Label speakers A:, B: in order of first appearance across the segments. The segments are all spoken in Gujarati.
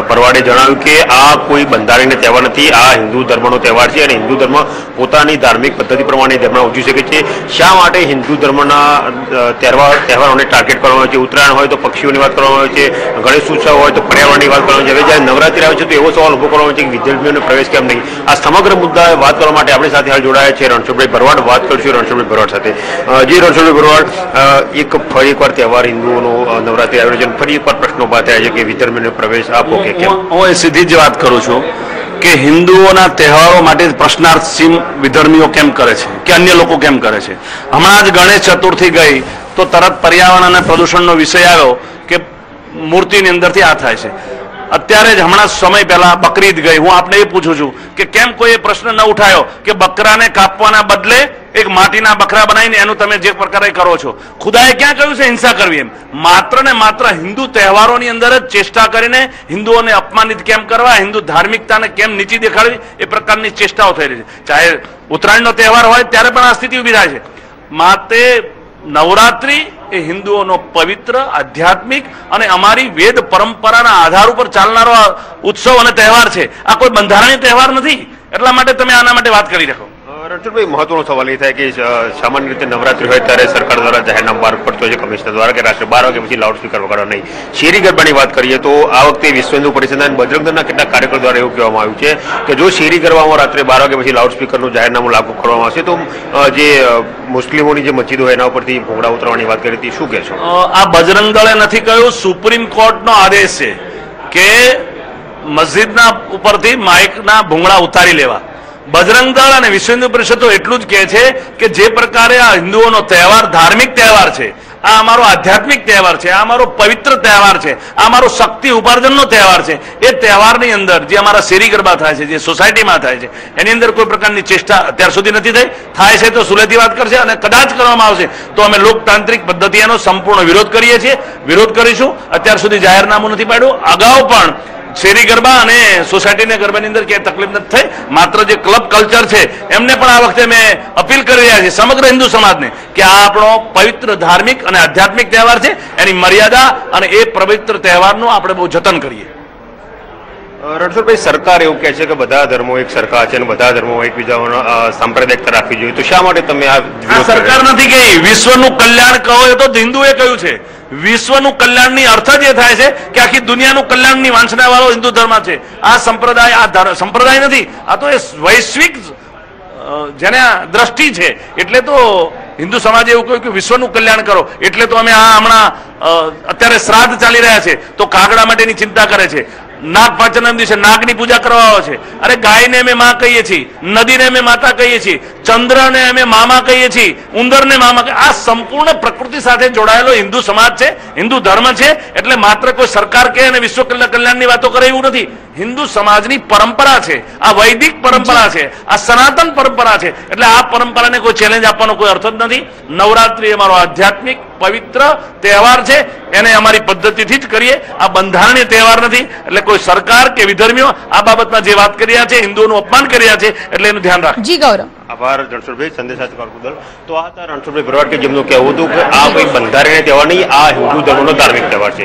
A: ભરવાડે જણાવ્યું કે આ કોઈ બંધારણીય તહેવાર નથી, આ હિન્દુ ધર્મનો તહેવાર છે અને હિન્દુ ધર્મ પોતાની ધાર્મિક પદ્ધતિ પ્રમાણે ધર્મ ઉજવી શકે છે. શા માટે હિન્દુ ધર્મના તહેવારોને ટાર્ગેટ કરવામાં આવે છે? ઉત્તરાયણ હોય તો પક્ષીઓની વાત કરવામાં આવે છે, ગણેશ ઉત્સવ હોય તો પર્યાવરણની વાત કરવામાં આવે છે. હવે જ્યારે નવરાત્રી આવે છે તો એવો સવાલ ઉભો કરવામાં આવે છે કે વિદ્યાર્થીઓને પ્રવેશ કેમ નહીં? આ સમગ્ર મુદ્દા વાત કરવા માટે આપણી સાથે હાલ જોડાયા છે રણછોડભાઈ ભરવાડ. વાત કરશું રણછોડભાઈ ભરવાડ સાથે. જી રણછોડભાઈ ભરવાડ, ફરી એકવાર તહેવાર હિન્દુઓનો નવરાત્રી આવ્યો છે, ફરી એકવાર પ્રશ્નો ઉભા થયા છે કે વિધર્મીને પ્રવેશ આપો કે કેમ?
B: હું સીધી જ વાત કરું છું કે હિન્દુઓના તહેવારો માટે પ્રશ્નાર્થ સીમ વિધર્મીઓ કેમ કરે છે કે અન્ય લોકો કેમ કરે છે? હમણાં જ ગણેશ ચતુર્થી ગઈ તો તરત પર્યાવરણ અને પ્રદૂષણનો વિષય આવ્યો કે મૂર્તિની અંદરથી આ થાય છે. અત્યારે જ હમણાં સમય પહેલા બકરીદ ગઈ. હું આપને એ પૂછું છું કે કેમ કોઈ એ પ્રશ્ન ન ઉઠાયો કે બકરાને કાપવાના બદલે એક માટીના બકરા બનાવીને એનું તમે જે પ્રકારે કરો છો? ખુદાએ ક્યાં કહ્યું છે હિંસા કરવી? એમ માત્ર ને માત્ર હિન્દુ તહેવારોની અંદર જ ચેષ્ટા કરીને હિન્દુઓને અપમાનિત કેમ કરવા, હિન્દુ ધાર્મિકતાને કેમ નીચી દેખાડવી, એ પ્રકારની ચેષ્ટાઓ થઈ રહી છે. ચાહે ઉત્તરાયણનો તહેવાર હોય ત્યારે પણ આ સ્થિતિ ઊભી થાય છે. માટે નવરાત્રી એ હિન્દુઓનો પવિત્ર, આધ્યાત્મિક અને અમારી વેદ પરંપરાના આધાર ઉપર ચાલનારો ઉત્સવ અને તહેવાર છે. આ કોઈ બંધારણીય તહેવાર નથી. એટલા માટે તમે આના માટે વાત કરી રાખો.
A: રણછોડભાઈ, મહત્વનો સવાલ એ થાય કે સામાન્ય રીતે નવરાત્રી હોય ત્યારે સરકાર દ્વારા જાહેરનામું બહાર પડતો હોય છે કમિશનર દ્વારા કે રાત્રે 12 વાગ્યા પછી લાઉડસ્પીકર વગાડવા નહીં. શેરી ગરબાની વાત કરીએ તો આ વખતે વિશ્વ હિન્દુ પરિષદ અને બજરંગ દળના કેટલાક કાર્યકરો દ્વારા એવું કહેવામાં આવ્યું છે કે જો શેરી ગરબામાં રાત્રે 12 વાગ્યા પછી લાઉડસ્પીકરનું જાહેરનામું લાગુ કરવામાં આવશે તો જે મુસ્લિમોની જે મસ્જિદો હોય એના ઉપરથી ભૂંગળા ઉતરવાની વાત કરી હતી. શું કહેશો?
B: આ બજરંગ દળે નથી કહ્યું, સુપ્રીમ કોર્ટનો આદેશ છે કે મસ્જિદના ઉપરથી માઇકના ભૂંગળા ઉતારી લેવા. બજરંગ દળ અને વિશ્વ હિન્દુ પરિષદ તો એટલું જ કહે છે કે જે પ્રકારે આ હિન્દુઓનો તહેવાર ધાર્મિક તહેવાર છે, આ અમારો આધ્યાત્મિક તહેવાર છે, આ અમારો પવિત્ર તહેવાર છે, આ અમારો શક્તિ ઉપાર્જનનો તહેવાર છે, એ તહેવારની અંદર જે અમારા શેરી ગરબા થાય છે, જે સોસાયટીમાં થાય છે, એની અંદર કોઈ પ્રકારની ચેષ્ટા અત્યાર સુધી નથી થઈ. થાય છે તો સુલેથી વાત કરશે અને કદાચ કરવામાં આવશે તો અમે લોકતાંત્રિક પદ્ધતિ એનો સંપૂર્ણ વિરોધ કરીએ છીએ, વિરોધ કરીશું. અત્યાર સુધી જાહેરનામું નથી પાડ્યું. અગાઉ પણ શેરી ગરબા અને સોસાયટીના ગરબાની અંદર ક્યાંય તકલીફ નથી થઈ. માત્ર જે ક્લબ કલ્ચર છે એમને પણ આ વખતે મેં અપીલ કરી રહ્યા છે સમગ્ર હિન્દુ સમાજને કે આ આપણો પવિત્ર ધાર્મિક અને આધ્યાત્મિક તહેવાર છે, એની મર્યાદા અને એ પવિત્ર તહેવારનું આપણે બહુ જતન કરીએ.
A: રણછોડભાઈ, સરકાર એવું કહે છે કે બધા ધર્મો એક સરખા છે અને બધા ધર્મો એકબીજાનો સાંપ્રદાયિકતા રાખવી જોઈએ, તો શા માટે તમે આ
B: સરકાર નથી કહી? વિશ્વનું કલ્યાણ કહો એ તો હિન્દુએ કહ્યું છે. વિશ્વનું કલ્યાણની અર્થ જ એ થાય છે કે આખી દુનિયાનું કલ્યાણની વાંચના વાળો હિન્દુ ધર્મ છે. આ સંપ્રદાય, આ સંપ્રદાય નથી, આ તો એ વૈશ્વિક જેને દ્રષ્ટિ છે. એટલે તો હિન્દુ સમાજે એવું કહ્યું કે વિશ્વનું કલ્યાણ કરો. એટલે તો અમે આ હમણાં અત્યારે શ્રાદ્ધ ચાલી રહ્યા છે તો કાગડા માટેની ચિંતા કરે છે. નાગ પાંચમના દિવસે નાગની પૂજા કરવા આવે છે. અરે ગાયને અમે માં કહીએ છીએ, નદીને અમે માતા કહીએ છીએ, ચંદ્રને અમે મામા કહીએ છીએ, ઉંદરને મામા કહીએ. આ સંપૂર્ણ પ્રકૃતિ સાથે જોડાયેલો હિન્દુ સમાજ છે, હિન્દુ ધર્મ છે. એટલે માત્ર કોઈ સરકાર કે અને વિશ્વ કલ્યાણની વાતો કરે એવું નથી. હિન્દુ સમાજની પરંપરા છે, આ વૈદિક પરંપરા છે, આ સનાતન પરંપરા છે. એટલે આ પરંપરાને કોઈ ચેલેન્જ આપવાનો કોઈ અર્થ જ નથી. નવરાત્રી અમારો આધ્યાત્મિક પવિત્ર તહેવાર છે, એને અમારી પદ્ધતિથી જ કરીએ. આ બંધારણીય તહેવાર નથી. એટલે કોઈ સરકાર કે વિધર્મીઓ આ બાબતમાં જે વાત કરી રહ્યા છે, હિન્દુઓનું અપમાન કરી રહ્યા છે, એટલે એનું ધ્યાન રાખે.
C: જી ગૌરવ.
A: આભાર રણછોડભાઈ. સંદેશા બદલ. તો આ હતા રણછોડભાઈ ભરવાડ કે જેમનું કહેવું હતું કે આ કોઈ બંધારણીય તહેવાર નહીં, આ હિન્દુ ધર્મનો ધાર્મિક તહેવાર છે.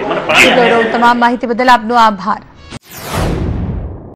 C: તમામ માહિતી બદલ આપનો આભાર.